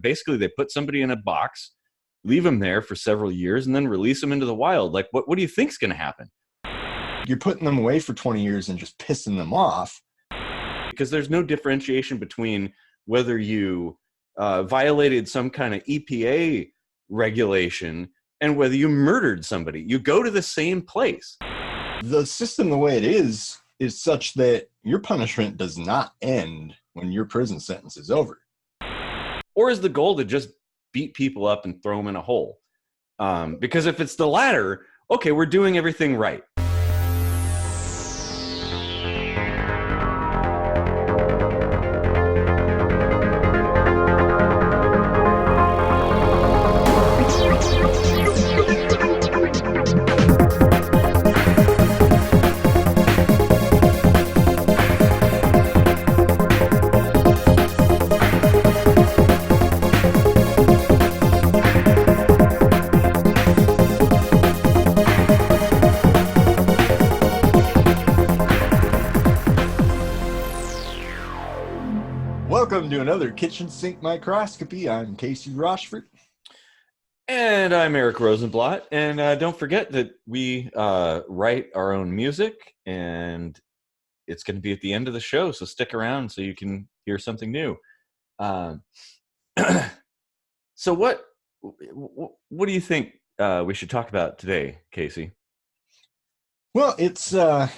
basically they put somebody in a box, leave them there for several years, and then release them into the wild. Like, what do you think's going to happen? You're putting them away for 20 years and just pissing them off. Because there's no differentiation between whether you violated some kind of EPA regulation and whether you murdered somebody. You go to the same place. The system, the way it is such that your punishment does not end when your prison sentence is over. Or is the goal to just beat people up and throw them in a hole? Because if it's the latter, okay, we're doing everything right. Welcome to another kitchen sink microscopy. I'm Casey Rochford. And I'm Eric Rosenblatt. And don't forget that we write our own music, and it's going to be at the end of the show. So stick around so you can hear something new. So what do you think we should talk about today, Casey? Well, it's not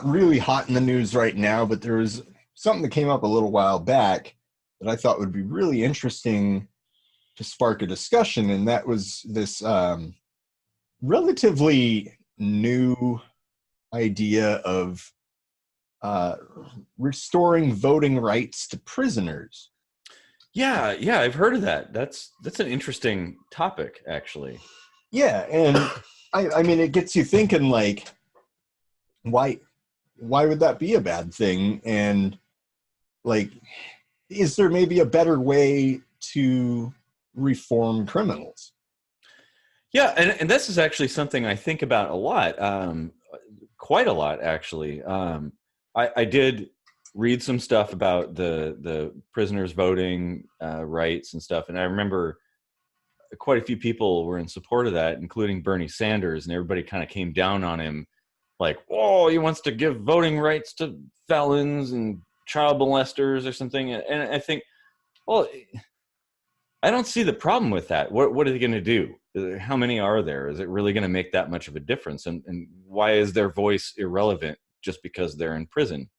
really hot in the news right now, but there was something that came up a little while back that I thought would be really interesting to spark a discussion, and that was this relatively new idea of restoring voting rights to prisoners. Yeah, I've heard of that. That's an interesting topic, actually. Yeah, and I mean, it gets you thinking, like, why would that be a bad thing? And like, is there maybe a better way to reform criminals? Yeah, and this is actually something I think about a lot, quite a lot, actually. I did read some stuff about the prisoners' voting rights and stuff, and I remember quite a few people were in support of that, including Bernie Sanders, and everybody kind of came down on him, like, "Oh, he wants to give voting rights to felons and child molesters or something." And I think, well, I don't see the problem with that. What are they going to do? How many are there? Is it really going to make that much of a difference? And why is their voice irrelevant just because they're in prison?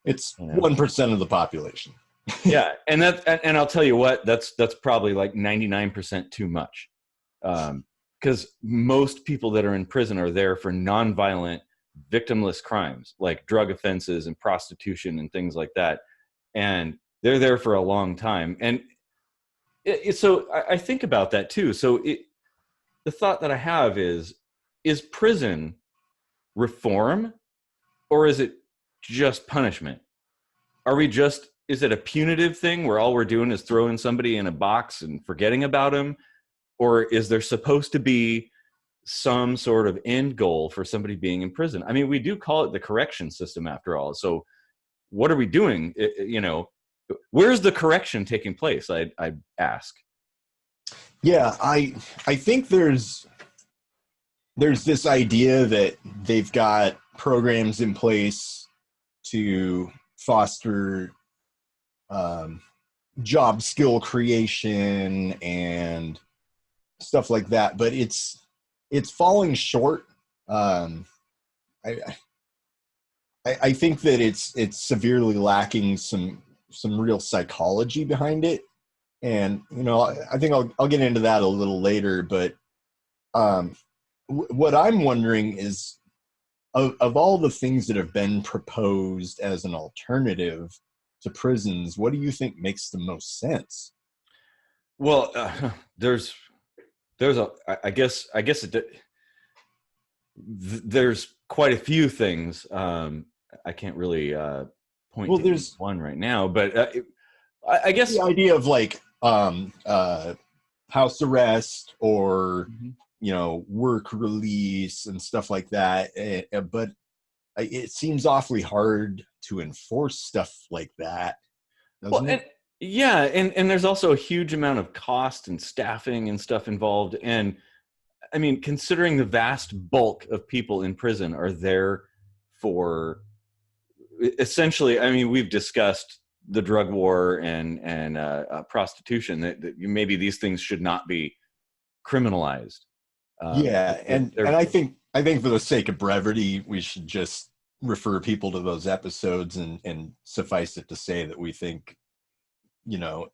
It's 1% of the population. Yeah, and I'll tell you what, that's probably like 99% too much, because most people that are in prison are there for nonviolent, victimless crimes like drug offenses and prostitution and things like that, and they're there for a long time. And so I think about that too. So the thought that I have is prison reform, or is it just punishment? Is it a punitive thing where all we're doing is throwing somebody in a box and forgetting about them? Or is there supposed to be some sort of end goal for somebody being in prison? I mean, we do call it the correction system after all. So what are we doing? Where's the correction taking place? I ask. Yeah, I think there's this idea that they've got programs in place to foster job skill creation and stuff like that, but it's falling short. I think that it's severely lacking some real psychology behind it, and I think I'll get into that a little later. But what I'm wondering is, of all the things that have been proposed as an alternative to prisons, what do you think makes the most sense? Well, there's quite a few things. I can't really point to each one right now, but I guess the idea of like house arrest or work release and stuff like that, but it seems awfully hard to enforce stuff like that, doesn't it? Yeah, and there's also a huge amount of cost and staffing and stuff involved. And I mean, considering the vast bulk of people in prison are there for essentially, I mean, we've discussed the drug war and prostitution, that maybe these things should not be criminalized. Yeah, and They're I think for the sake of brevity, we should just refer people to those episodes, and suffice it to say that we think, you know,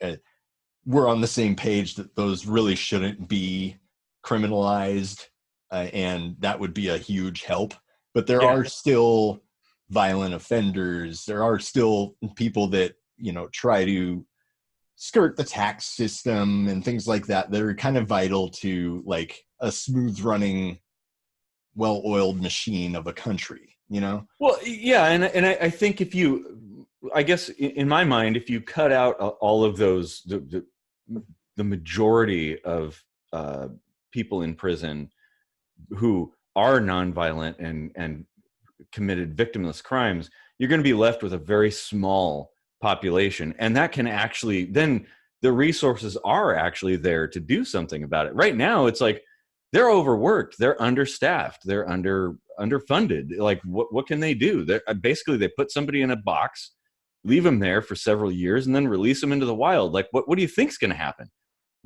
we're on the same page that those really shouldn't be criminalized, and that would be a huge help. But there yeah, are still violent offenders. There are still people that, try to skirt the tax system and things like that that are kind of vital to like a smooth running, well-oiled machine of a country, well, yeah, and I think if you, I guess in my mind, if you cut out all of those, the majority of people in prison who are nonviolent and committed victimless crimes, you're going to be left with a very small population. And that can actually, then the resources are actually there to do something about it. Right now, it's like they're overworked, they're understaffed, they're underfunded. Like, what can they do? They're, basically, they put somebody in a box, leave them there for several years, and then release them into the wild. Like, what do you think's going to happen?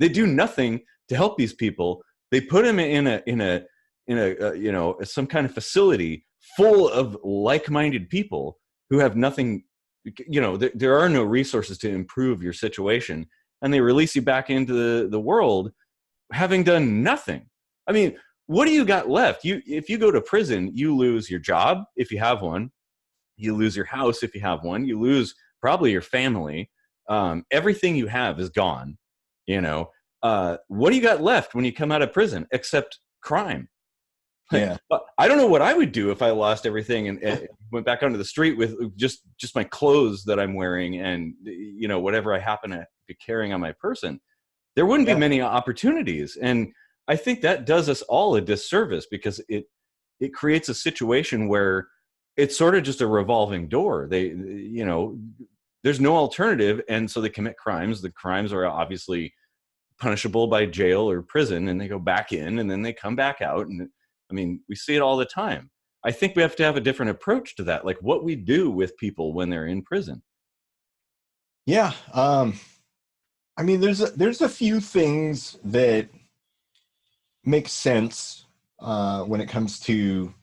They do nothing to help these people. They put them in a some kind of facility full of like-minded people who have nothing. There are no resources to improve your situation, and they release you back into the world having done nothing. I mean, what do you got left? If you go to prison, you lose your job if you have one, you lose your house if you have one, you lose probably your family. Everything you have is gone. What do you got left when you come out of prison except crime? Yeah. I don't know what I would do if I lost everything and went back onto the street with just my clothes that I'm wearing and whatever I happen to be carrying on my person. There wouldn't be Yeah. many opportunities, and I think that does us all a disservice because it creates a situation where it's sort of just a revolving door. There's no alternative, and so they commit crimes. The crimes are obviously punishable by jail or prison, and they go back in and then they come back out. And I mean, we see it all the time. I think we have to have a different approach to that, like what we do with people when they're in prison. Yeah. I mean, there's a few things that make sense when it comes to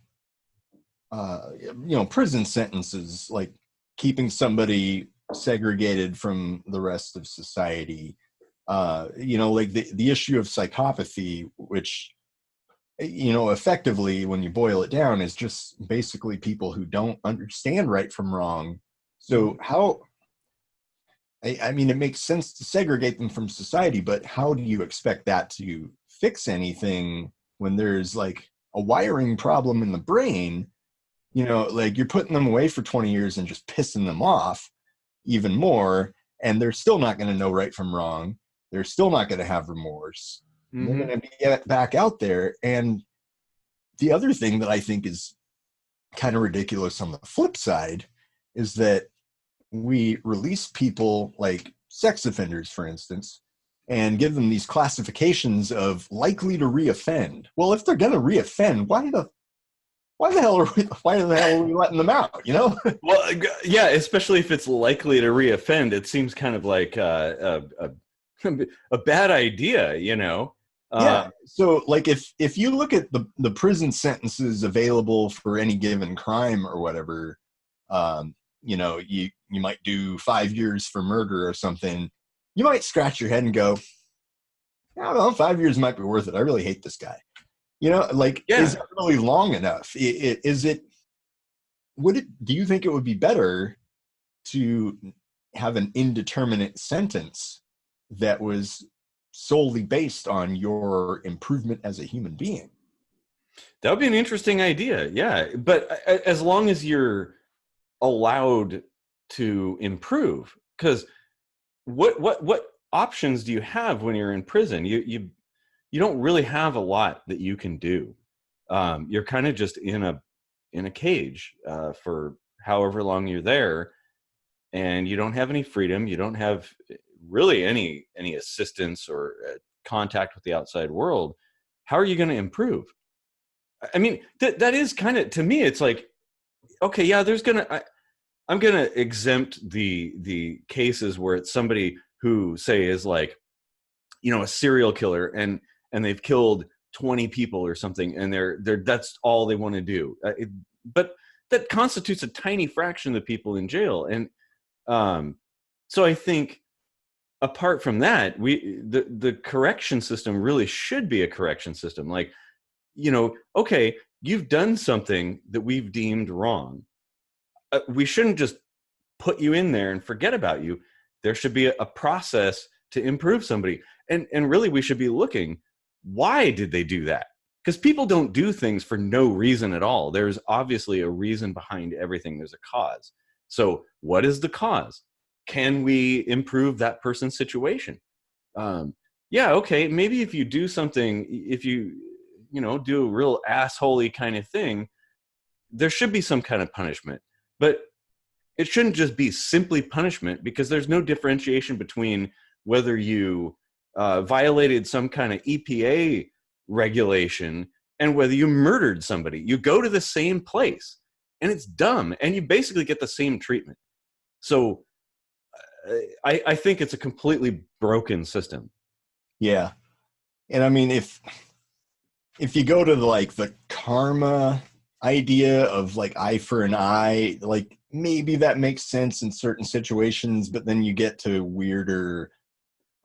prison sentences, like keeping somebody segregated from the rest of society. Like the issue of psychopathy, which effectively, when you boil it down, is just basically people who don't understand right from wrong. So how? I mean, it makes sense to segregate them from society, but how do you expect that to fix anything when there's like a wiring problem in the brain? Like you're putting them away for 20 years and just pissing them off even more, and they're still not going to know right from wrong. They're still not going to have remorse. Mm-hmm. They're going to get back out there. And the other thing that I think is kind of ridiculous on the flip side is that we release people like sex offenders, for instance, and give them these classifications of likely to reoffend. Well, if they're going to reoffend, why the hell are we letting them out? Well, yeah, especially if it's likely to reoffend, it seems kind of like a bad idea. Yeah. So, like, if you look at the prison sentences available for any given crime or whatever, you might do 5 years for murder or something. You might scratch your head and go, I don't know, 5 years might be worth it. I really hate this guy. Is it really long enough? Do you think it would be better to have an indeterminate sentence that was solely based on your improvement as a human being? That would be an interesting idea. Yeah. But as long as you're allowed to improve, because what options do you have when you're in prison? You don't really have a lot that you can do. You're kind of just in a cage for however long you're there, and you don't have any freedom. You don't have really any assistance or contact with the outside world, how are you going to improve? I mean, that is kind of, to me, it's like, okay, yeah, I'm going to exempt the cases where it's somebody who, say, is like, a serial killer, and they've killed 20 people or something, and they're that's all they want to do. But that constitutes a tiny fraction of the people in jail. And so I think, apart from that, the correction system really should be a correction system. Like, okay, you've done something that we've deemed wrong. We shouldn't just put you in there and forget about you. There should be a process to improve somebody. And really, we should be looking, why did they do that? Because people don't do things for no reason at all. There's obviously a reason behind everything. There's a cause. So what is the cause? Can we improve that person's situation? Yeah, okay, maybe if you do something, if you do a real assholey kind of thing, there should be some kind of punishment. But it shouldn't just be simply punishment, because there's no differentiation between whether you violated some kind of EPA regulation and whether you murdered somebody. You go to the same place, and it's dumb, and you basically get the same treatment. So I think it's a completely broken system. Yeah. And I mean, if you go to the karma idea of eye for an eye, maybe that makes sense in certain situations, but then you get to weirder,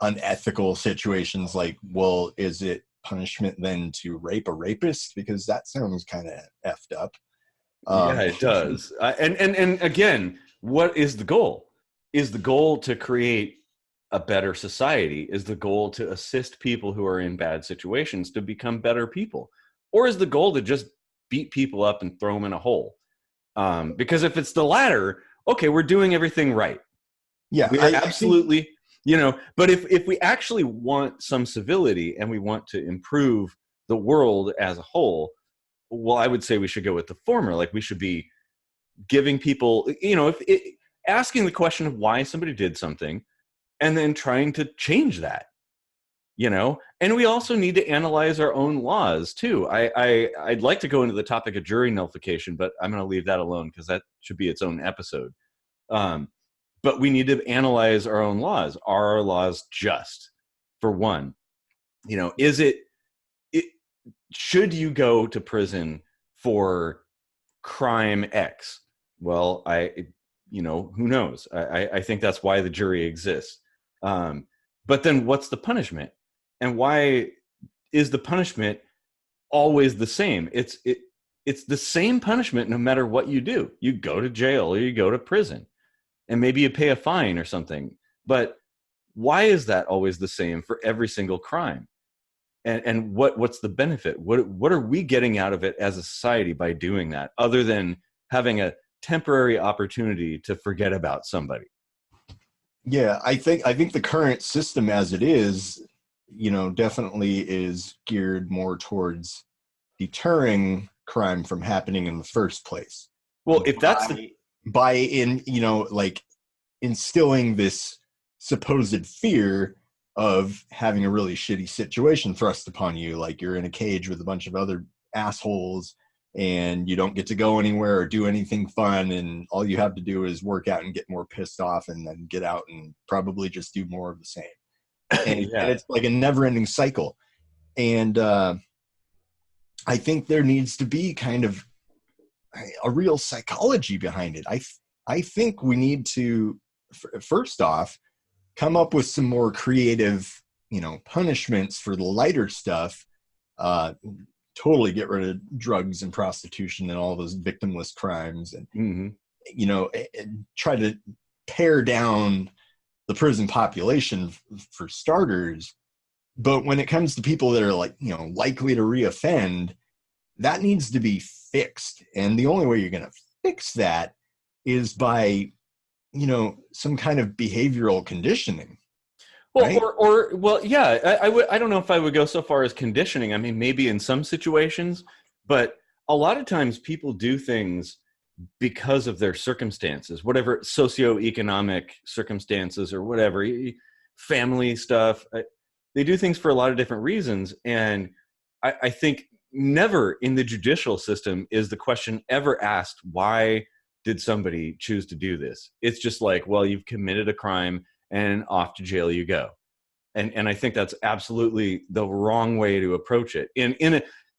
unethical situations well, is it punishment then to rape a rapist? Because that sounds kind of effed up. Yeah, it does. And again, what is the goal? Is the goal to create a better society? Is the goal to assist people who are in bad situations to become better people? Or is the goal to just beat people up and throw them in a hole? Because if it's the latter, okay, we're doing everything right. Yeah, we are absolutely, but if we actually want some civility and we want to improve the world as a whole, well, I would say we should go with the former. We should be giving people, asking the question of why somebody did something, and then trying to change that, and we also need to analyze our own laws too. I'd like to go into the topic of jury nullification, but I'm going to leave that alone because that should be its own episode. But we need to analyze our own laws. Are our laws just? For one, should you go to prison for crime X? Well, who knows? I think that's why the jury exists. But then what's the punishment? And why is the punishment always the same? It's the same punishment no matter what you do. You go to jail or you go to prison, and maybe you pay a fine or something. But why is that always the same for every single crime? And what's the benefit? What are we getting out of it as a society by doing that, other than having a temporary opportunity to forget about somebody? Yeah, I think the current system as it is, definitely is geared more towards deterring crime from happening in the first place. Well, if that's instilling this supposed fear of having a really shitty situation thrust upon you, like you're in a cage with a bunch of other assholes and you don't get to go anywhere or do anything fun, and all you have to do is work out and get more pissed off and then get out and probably just do more of the same. And, yeah. And it's like a never-ending cycle. And I think there needs to be kind of a real psychology behind it. I think we need to, first off, come up with some more creative, punishments for the lighter stuff. Totally get rid of drugs and prostitution and all those victimless crimes, and and try to pare down the prison population for starters. But when it comes to people that are likely to reoffend, that needs to be fixed. And the only way you're going to fix that is by some kind of behavioral conditioning. Well, right? Yeah, I don't know if I would go so far as conditioning. I mean, maybe in some situations, but a lot of times people do things because of their circumstances, whatever socioeconomic circumstances or whatever. family stuff. They do things for a lot of different reasons. And I think never in the judicial system is the question ever asked, why did somebody choose to do this? It's just like, well, you've committed a crime and off to jail you go. And I think that's absolutely the wrong way to approach it.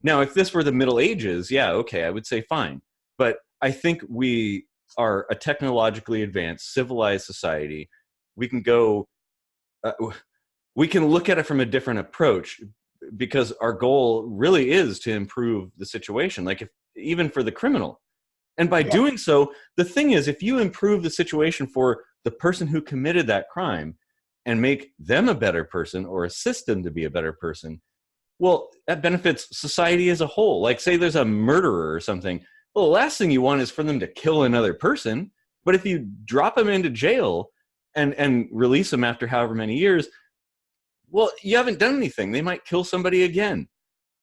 Now, if this were the Middle Ages, yeah, okay, I would say fine. But I think we are a technologically advanced, civilized society. We can go, we can look at it from a different approach, because our goal really is to improve the situation, like even for the criminal. And by doing so, the thing is, if you improve the situation for the person who committed that crime and make them a better person or assist them to be a better person, well, that benefits society as a whole. Like, say there's a murderer or something. Well, the last thing you want is for them to kill another person. But if you drop them into jail and release them after however many years, well, you haven't done anything. They might kill somebody again.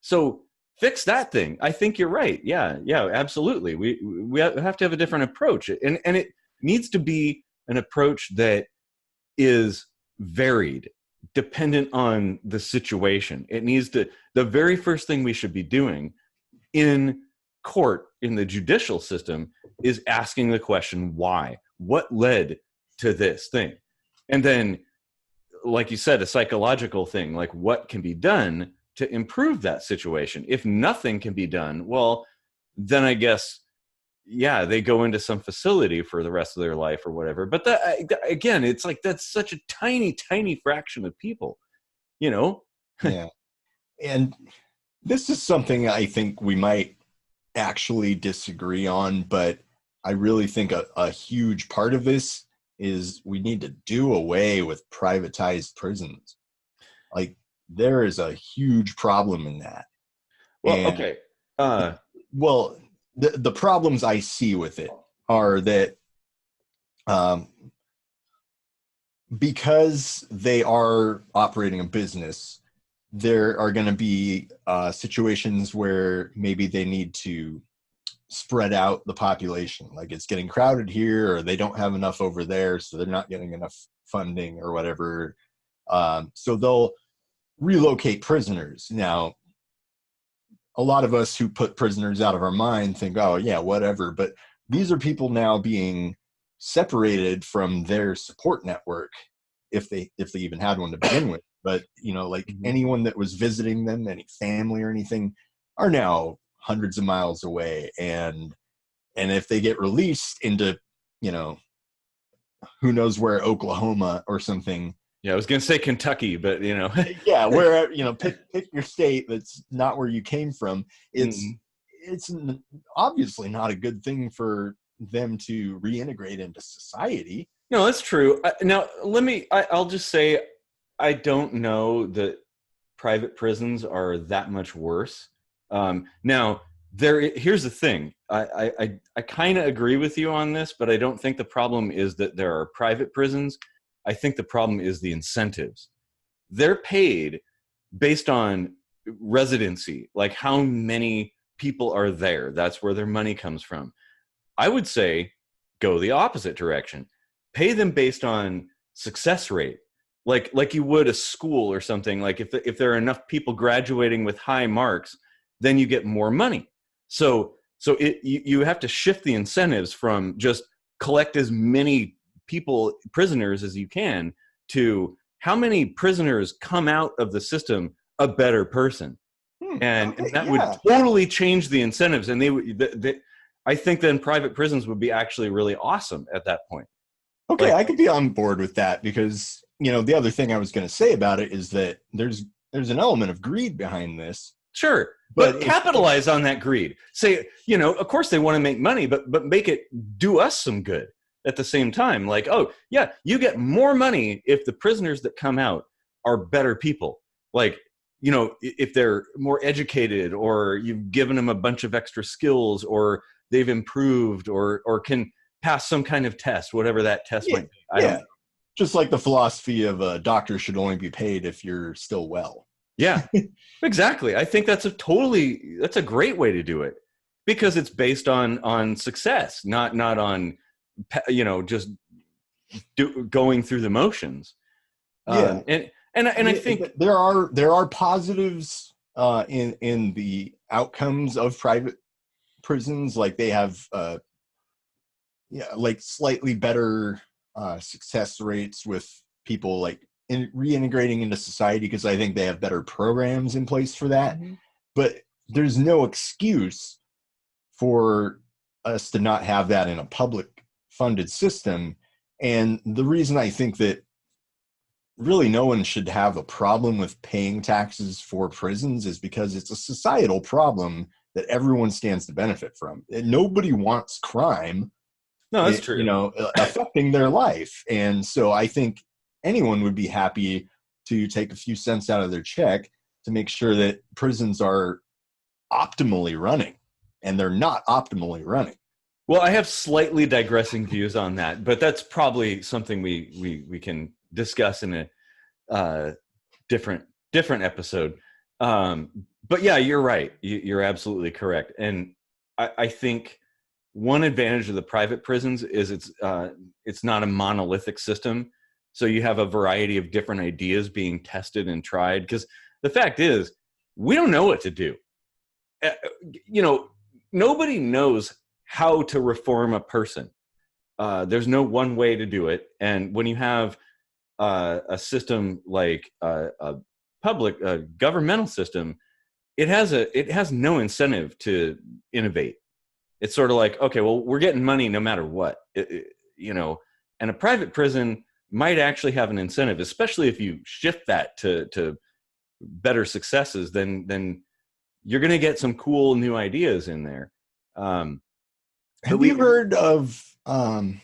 So fix that thing. I think you're right. Yeah, absolutely. We have to have a different approach. And it needs to be an approach that is varied, dependent on the situation. It needs to, the very first thing we should be doing in court, in the judicial system, is asking the question, why? What led to this thing? And then, like you said, a psychological thing, like what can be done to improve that situation? If nothing can be done, well, then I guess, yeah, they go into some facility for the rest of their life or whatever. But that, again, it's like, that's such a tiny, tiny fraction of people, you know? Yeah. And this is something I think we might actually disagree on, but I really think a huge part of this is we need to do away with privatized prisons. Like, there is a huge problem in that. Well, okay. Well, the problems I see with it are that because they are operating a business, there are going to be situations where maybe they need to spread out the population. Like, it's getting crowded here, or they don't have enough over there, so they're not getting enough funding or whatever. So they'll relocate prisoners. Now, a lot of us who put prisoners out of our mind think, oh yeah, whatever. But these are people now being separated from their support network, if they even had one to begin with. But, you know, like anyone that was visiting them, any family or anything, are now hundreds of miles away. And if they get released into, you know, who knows where, Oklahoma or something. Yeah, I was going to say Kentucky, but, you know. Yeah, where, you know, pick your state that's not where you came from. It's obviously not a good thing for them to reintegrate into society. No, that's true. Now, I'll just say, I don't know that private prisons are that much worse. Now, here's the thing. I kind of agree with you on this, but I don't think the problem is that there are private prisons. I think the problem is the incentives. They're paid based on residency, like how many people are there. That's where their money comes from. I would say go the opposite direction. Pay them based on success rate, like you would a school or something. Like if there are enough people graduating with high marks, then you get more money. So you have to shift the incentives from just collect as many prisoners as you can, to how many prisoners come out of the system a better person. And that would totally change the incentives. And I think then private prisons would be actually really awesome at that point. Okay, I could be on board with that, because, you know, the other thing I was going to say about it is that there's an element of greed behind this. Sure, but capitalize on that greed. Say, you know, of course they want to make money, but make it do us some good at the same time. Like, oh yeah, you get more money if the prisoners that come out are better people. Like, you know, if they're more educated, or you've given them a bunch of extra skills, or they've improved, or can pass some kind of test, whatever that test might be. I don't know. Just like the philosophy of a doctor should only be paid if you're still well. Yeah, exactly. I think that's a great way to do it, because it's based on success, not on, you know, just going through the motions. Yeah. And I think there are positives in the outcomes of private prisons. Like they have like slightly better success rates with people like reintegrating into society, because I think they have better programs in place for that. Mhm. But there's no excuse for us to not have that in a public funded system. And the reason I think that really no one should have a problem with paying taxes for prisons is because it's a societal problem that everyone stands to benefit from. And nobody wants crime, no, that's true. affecting their life. And so I think anyone would be happy to take a few cents out of their check to make sure that prisons are optimally running, and they're not optimally running. Well, I have slightly digressing views on that, but that's probably something we can discuss in a different episode. But yeah, you're right. You're absolutely correct. And I think one advantage of the private prisons is it's not a monolithic system. So you have a variety of different ideas being tested and tried. Because the fact is, we don't know what to do. Nobody knows how to reform a person. There's no one way to do it. And when you have a system like a public governmental system, it has no incentive to innovate. It's sort of like, okay, well, we're getting money no matter what, and a private prison might actually have an incentive, especially if you shift that to better successes. Then you're going to get some cool new ideas in there. Have you heard of and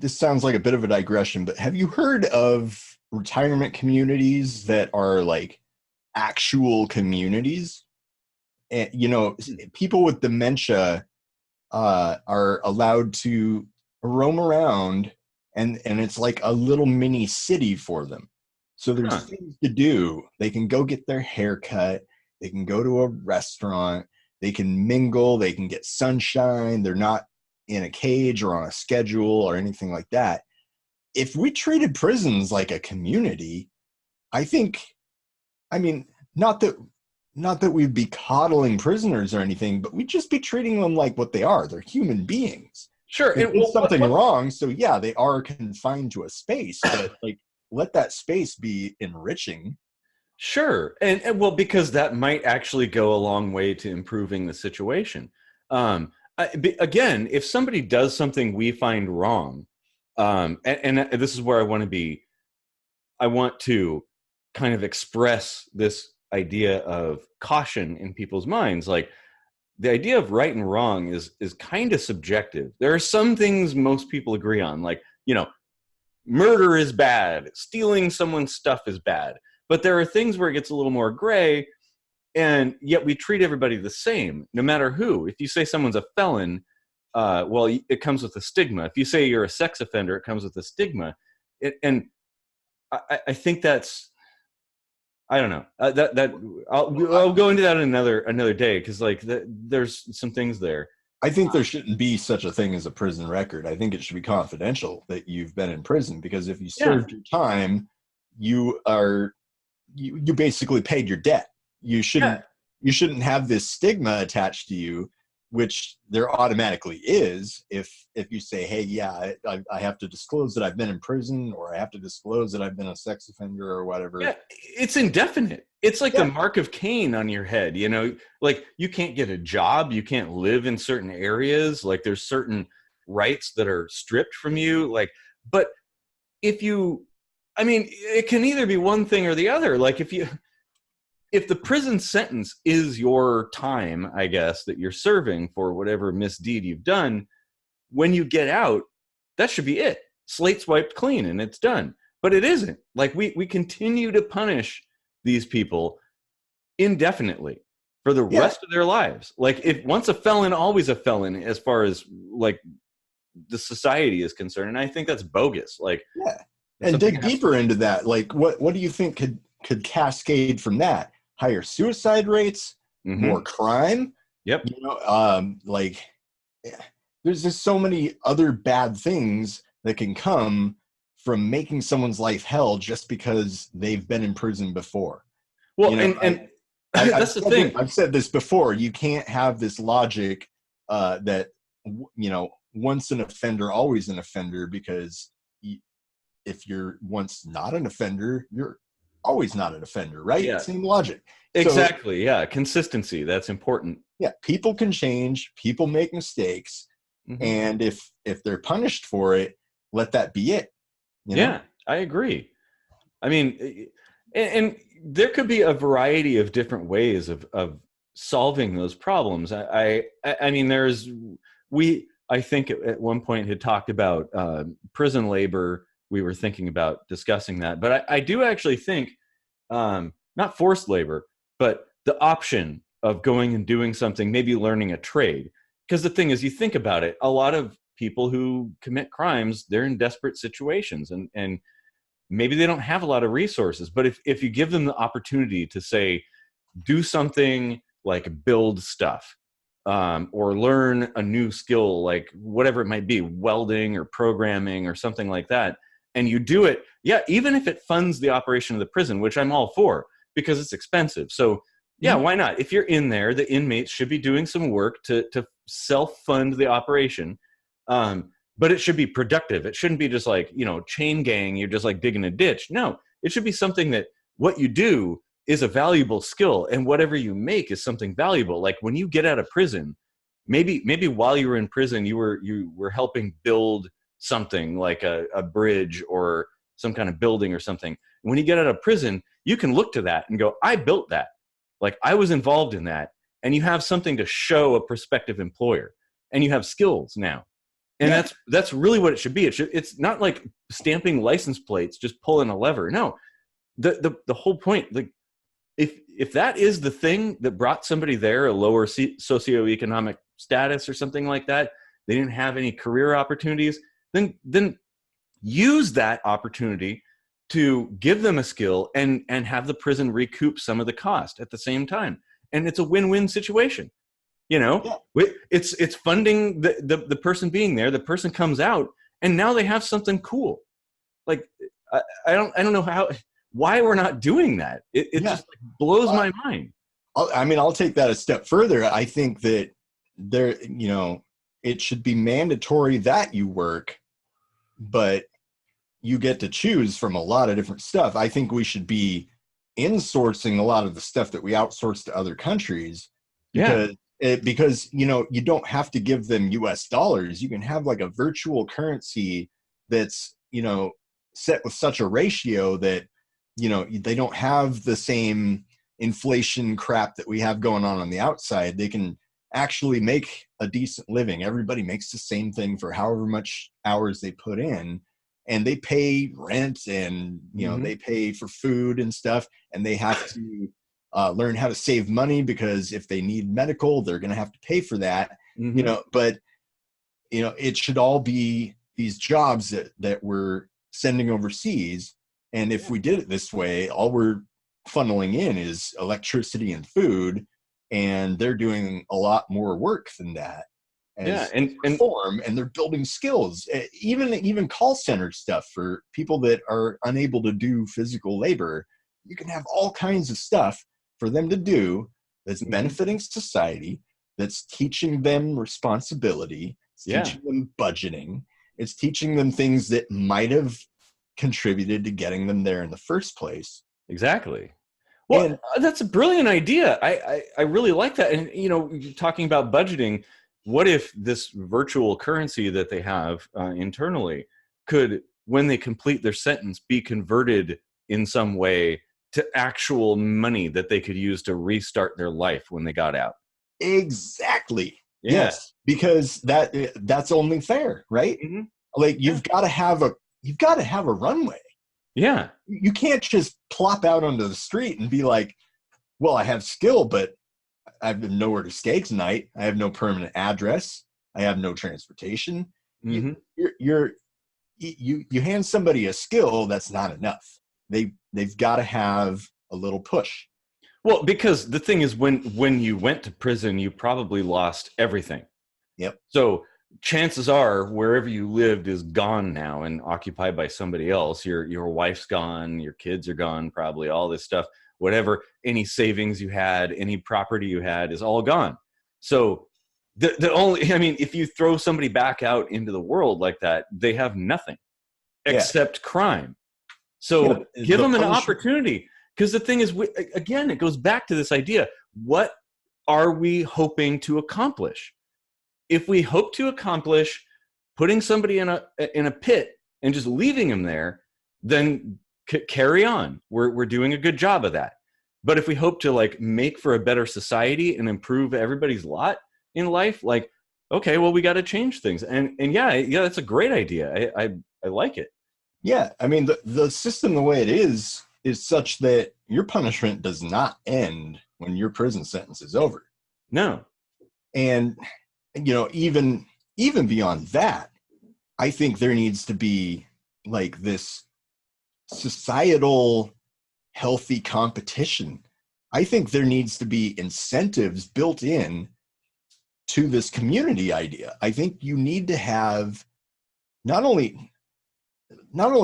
this sounds like a bit of a digression, but have you heard of retirement communities that are like actual communities? And people with dementia are allowed to roam around, and it's like a little mini city for them. So there's things to do. They can go get their hair cut. They can go to a restaurant. They can mingle. They can get sunshine. They're not in a cage or on a schedule or anything like that. If we treated prisons like a community, not that we'd be coddling prisoners or anything, but we'd just be treating them like what they are. They're human beings. Sure. They did something wrong, so yeah, they are confined to a space, but like let that space be enriching. Sure. And well, because that might actually go a long way to improving the situation. Again, if somebody does something we find wrong, and this is where I want to kind of express this idea of caution in people's minds. Like, the idea of right and wrong is kind of subjective. There are some things most people agree on, like, murder is bad, stealing someone's stuff is bad. But there are things where it gets a little more gray, and yet we treat everybody the same, no matter who. If you say someone's a felon, well, it comes with a stigma. If you say you're a sex offender, it comes with a stigma. And I think that's, I don't know. I'll go into that another day, because like there's some things there. I think there shouldn't be such a thing as a prison record. I think it should be confidential that you've been in prison, because if you served your time, you basically paid your debt. You shouldn't have this stigma attached to you, which there automatically is if you say, hey, yeah, I have to disclose that I've been in prison, or I have to disclose that I've been a sex offender or whatever. Yeah, it's indefinite. It's like the mark of Cain on your head, like you can't get a job, you can't live in certain areas, like there's certain rights that are stripped from you. Like, but it can either be one thing or the other. Like if the prison sentence is your time, I guess, that you're serving for whatever misdeed you've done, when you get out, that should be it. Slate swiped clean and it's done. But it isn't. Like we continue to punish these people indefinitely for the rest of their lives. Like, if once a felon, always a felon, as far as like the society is concerned. And I think that's bogus. Like, and dig deeper into that. Like, what do you think could cascade from that? Higher suicide rates, more crime. Yep. There's just so many other bad things that can come from making someone's life hell just because they've been in prison before. Well, and that's the thing. I've said this before. You can't have this logic that, once an offender, always an offender, because if you're once not an offender, you're always not an offender, right? Yeah. Same logic. Exactly. So, yeah. Consistency. That's important. Yeah. People can change. People make mistakes. Mm-hmm. And if they're punished for it, let that be it. Yeah, I agree. I mean, and there could be a variety of different ways of solving those problems. I mean, I think at one point had talked about prison labor. We were thinking about discussing that, but I do actually think not forced labor, but the option of going and doing something, maybe learning a trade. Because the thing is, you think about it, a lot of people who commit crimes, they're in desperate situations, and maybe they don't have a lot of resources. But if you give them the opportunity to, say, do something like build stuff, or learn a new skill, like whatever it might be, welding or programming or something like that, and you do it, even if it funds the operation of the prison, which I'm all for, because it's expensive. So yeah, why not? If you're in there, the inmates should be doing some work to self-fund the operation. But it should be productive. It shouldn't be just like, chain gang, you're just like digging a ditch. No, it should be something that what you do is a valuable skill, and whatever you make is something valuable. Like when you get out of prison, maybe while you were in prison, you were helping build something like a bridge or some kind of building or something. When you get out of prison, you can look to that and go, I built that. Like I was involved in that. And you have something to show a prospective employer, and you have skills now. And that's really what it should be. It's not like stamping license plates, just pulling a lever. No, the whole point, like if that is the thing that brought somebody there, a lower socioeconomic status or something like that, they didn't have any career opportunities, then use that opportunity to give them a skill and have the prison recoup some of the cost at the same time. And it's a win-win situation. It's funding the person being there. The person comes out, and now they have something cool. Like I don't know why we're not doing that. It just blows my mind. I'll take that a step further. I think that it should be mandatory that you work, but you get to choose from a lot of different stuff. I think we should be insourcing a lot of the stuff that we outsource to other countries, because you don't have to give them US dollars. You can have like a virtual currency that's set with such a ratio that they don't have the same inflation crap that we have going on the outside. They can actually make a decent living. Everybody makes the same thing for however much hours they put in, and they pay rent, and they pay for food and stuff, and they have to learn how to save money, because if they need medical, they're going to have to pay for that. But it should all be these jobs that we're sending overseas. And if we did it this way, all we're funneling in is electricity and food, and they're doing a lot more work than that. And they're building skills, even call center stuff for people that are unable to do physical labor. You can have all kinds of stuff for them to do that's benefiting society, that's teaching them responsibility, it's teaching them budgeting, it's teaching them things that might have contributed to getting them there in the first place. Exactly. Well, that's a brilliant idea. I really like that. And you're talking about budgeting. What if this virtual currency that they have internally could, when they complete their sentence, be converted in some way to actual money that they could use to restart their life when they got out? Exactly. Yeah. Yes, because that's only fair, right? Like you've got to have a runway. Yeah. You can't just plop out onto the street and be like, well, I have skill, but I have nowhere to stay tonight. I have no permanent address. I have no transportation. You hand somebody a skill, that's not enough. They've got to have a little push. Well, because the thing is, when you went to prison, you probably lost everything. Yep. So chances are wherever you lived is gone now and occupied by somebody else. Your wife's gone, your kids are gone, probably all this stuff, whatever, any savings you had, any property you had is all gone. So the only, I mean, if you throw somebody back out into the world like that, they have nothing except crime. So give them an opportunity. Because the thing is, again, it goes back to this idea. What are we hoping to accomplish? If we hope to accomplish putting somebody in a pit and just leaving him there, then carry on. We're doing a good job of that. But if we hope to like make for a better society and improve everybody's lot in life, like, okay, well, we got to change things. And yeah, that's a great idea. I like it. Yeah, I mean, the system, the way it is such that your punishment does not end when your prison sentence is over. No. And even beyond that, I think there needs to be like this societal healthy competition. I think there needs to be incentives built in to this community idea. I think you need to have not only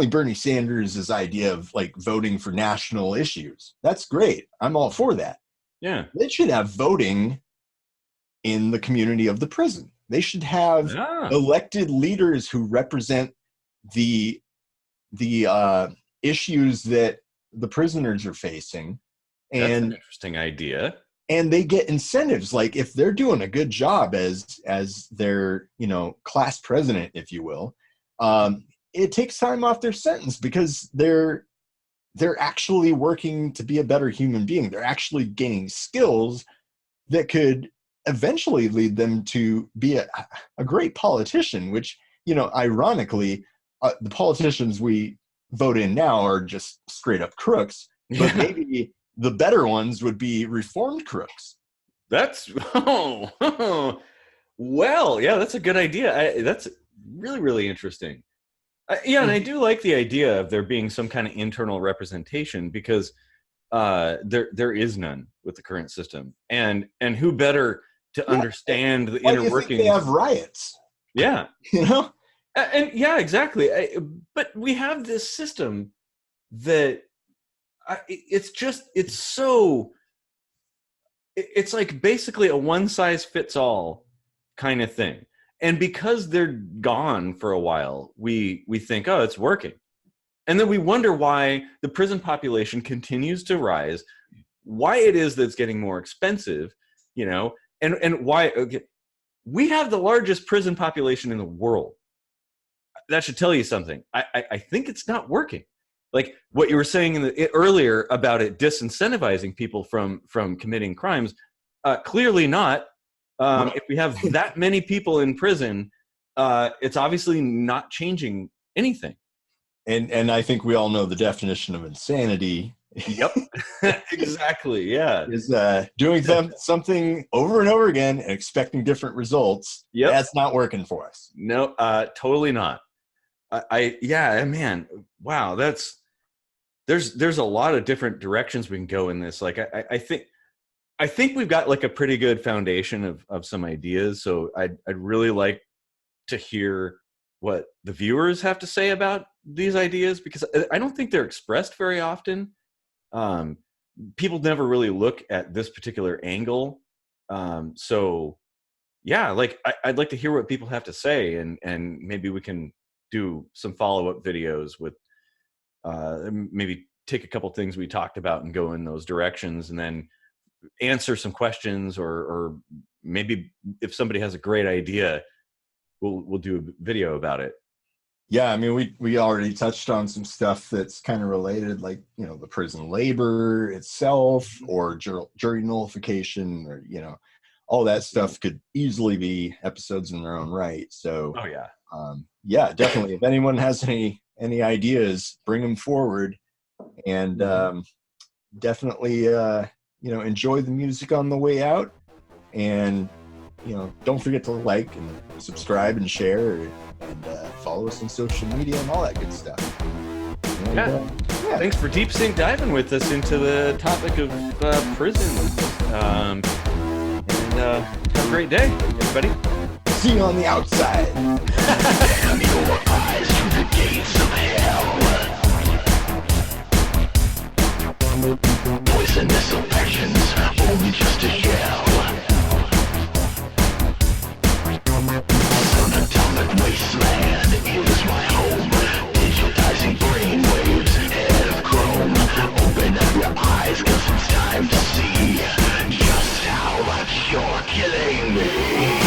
Bernie Sanders' idea of like voting for national issues. That's great. I'm all for that. Yeah. They should have voting in the community of the prison. They should have elected leaders who represent the issues that the prisoners are facing. And that's an interesting idea. And they get incentives. Like if they're doing a good job as their, class president, if you will, it takes time off their sentence because they're actually working to be a better human being. They're actually gaining skills that could eventually lead them to be a great politician, which, ironically, the politicians we vote in now are just straight up crooks, but maybe the better ones would be reformed crooks. That's, well, yeah, that's a good idea. That's really, really interesting. And I do like the idea of there being some kind of internal representation because there is none with the current system, and who better to understand the inner workings? They have riots. Yeah, and yeah, exactly. But we have this system that it's like basically a one size fits all kind of thing. And because they're gone for a while, we think, oh, it's working. And then we wonder why the prison population continues to rise, why it is that it's getting more expensive, and why we have the largest prison population in the world. That should tell you something. I think it's not working. Like what you were saying earlier about it disincentivizing people from committing crimes, clearly not. If we have that many people in prison, it's obviously not changing anything. And I think we all know the definition of insanity. Yep, exactly. Yeah, is doing something over and over again and expecting different results. Yep, that's not working for us. No, totally not. Man, wow, there's a lot of different directions we can go in this. Like I think we've got like a pretty good foundation of some ideas. So I'd really like to hear what the viewers have to say about these ideas, because I don't think they're expressed very often. People never really look at this particular angle. So yeah, like I'd like to hear what people have to say, and maybe we can do some follow-up videos with maybe take a couple things we talked about and go in those directions, and then answer some questions, or maybe if somebody has a great idea, we'll do a video about it. Yeah, I mean, we already touched on some stuff that's kind of related, like, the prison labor itself, or jury nullification, or, all that stuff could easily be episodes in their own right. So, yeah, definitely. If anyone has any ideas, bring them forward, and definitely, enjoy the music on the way out, and don't forget to like and subscribe and share, and follow us on social media and all that good stuff. And, thanks for deep sink diving with us into the topic of prison. And have a great day, everybody. seen on the outside. Damn your eyes to the gates of hell. Poisonous affections, only just a shell. An atomic wasteland is my home. Digitizing brainwaves, head of chrome. Open up your eyes, cause it's time to see just how much you're killing me.